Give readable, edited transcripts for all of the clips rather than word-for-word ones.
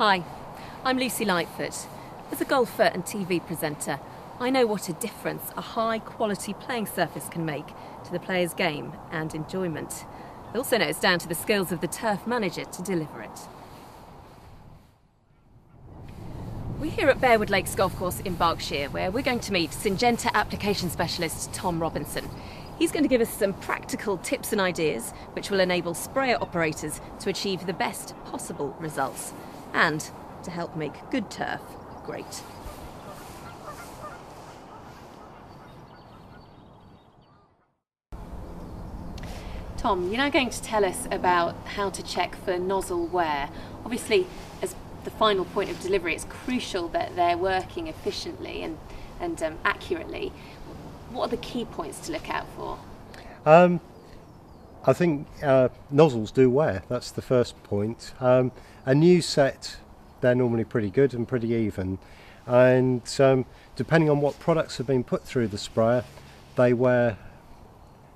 Hi, I'm Lucy Lightfoot. As a golfer and TV presenter, I know what a difference a high-quality playing surface can make to the player's game and enjoyment. I also know it's down to the skills of the turf manager to deliver it. We're here at Bearwood Lakes Golf Course in Berkshire, where we're going to meet Syngenta Application Specialist Tom Robinson. He's going to give us some practical tips and ideas which will enable sprayer operators to achieve the best possible results and to help make good turf great. Tom, you're now going to tell us about how to check for nozzle wear. Obviously, as the final point of delivery, it's crucial that they're working efficiently and accurately. What are the key points to look out for? I think nozzles do wear, that's the first point. A new set, they're normally pretty good and pretty even, and depending on what products have been put through the sprayer, they wear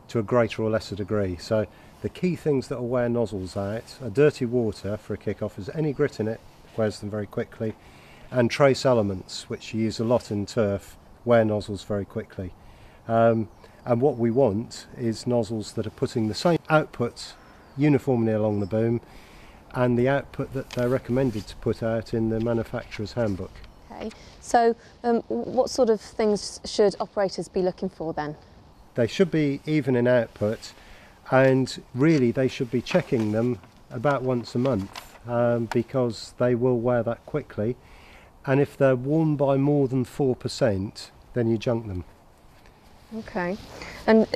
to a greater or lesser degree. So the key things that will wear nozzles out are dirty water for a kick-off, as any grit in it wears them very quickly, and trace elements, which you use a lot in turf, wear nozzles very quickly. And what we want is nozzles that are putting the same output uniformly along the boom and the output that they're recommended to put out in the manufacturer's handbook. Okay, so what sort of things should operators be looking for then? They should be even in output, and really they should be checking them about once a month because they will wear that quickly, and if they're worn by more than 4%, then you junk them. Okay, and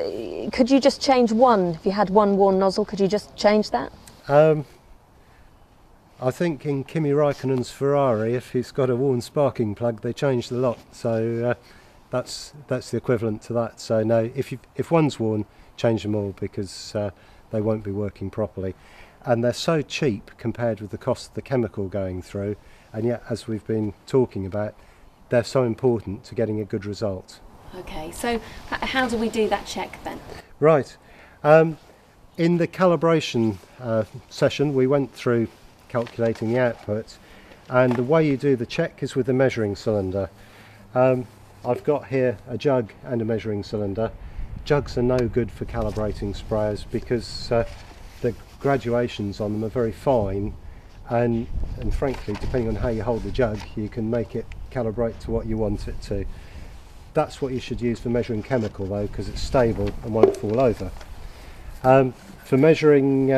could you just change one? If you had one worn nozzle, could you just change that? I think in Kimi Raikkonen's Ferrari, if he's got a worn sparking plug, they change the lot. So that's the equivalent to that. So no, if one's worn, change them all, because they won't be working properly. And they're so cheap compared with the cost of the chemical going through, and yet, as we've been talking about, they're so important to getting a good result. Okay, so how do we do that check then? Right. In the calibration session, we went through calculating the output, and the way you do the check is with the measuring cylinder. I've got here a jug and a measuring cylinder. Jugs are no good for calibrating sprayers because the graduations on them are very fine, and frankly, depending on how you hold the jug, you can make it calibrate to what you want it to. That's what you should use for measuring chemical though, because it's stable and won't fall over. For measuring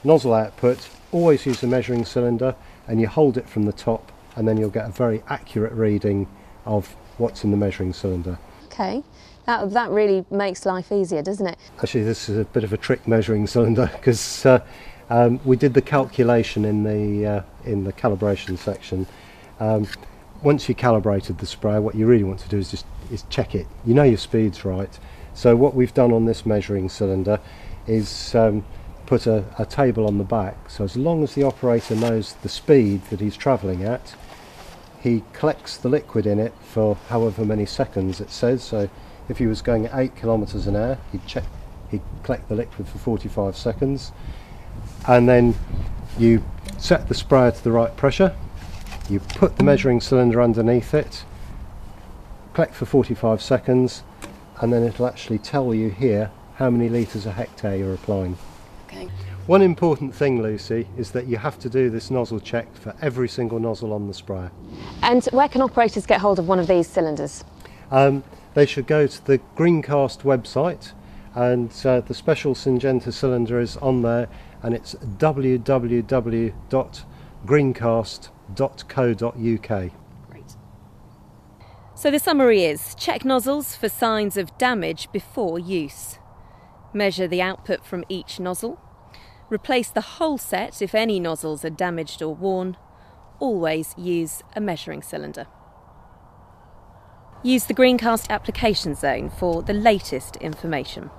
nozzle output, always use the measuring cylinder, and you hold it from the top, and then you'll get a very accurate reading of what's in the measuring cylinder. Okay, that really makes life easier, doesn't it? Actually, this is a bit of a trick measuring cylinder, because we did the calculation in the calibration section. Once you calibrated the sprayer, what you really want to do is check it. You know your speed's right. So what we've done on this measuring cylinder is put a table on the back. So as long as the operator knows the speed that he's travelling at, he collects the liquid in it for however many seconds it says. So if he was going at 8 kilometres an hour, he'd collect the liquid for 45 seconds. And then you set the sprayer to the right pressure. You put the measuring cylinder underneath it, collect for 45 seconds, and then it'll actually tell you here how many litres a hectare you're applying. Okay. One important thing, Lucy, is that you have to do this nozzle check for every single nozzle on the sprayer. And where can operators get hold of one of these cylinders? They should go to the Greencast website, and the special Syngenta cylinder is on there, and it's www.greencast.co.uk. Great. So the summary is: check nozzles for signs of damage before use. Measure the output from each nozzle. Replace the whole set if any nozzles are damaged or worn. Always use a measuring cylinder. Use the Greencast application zone for the latest information.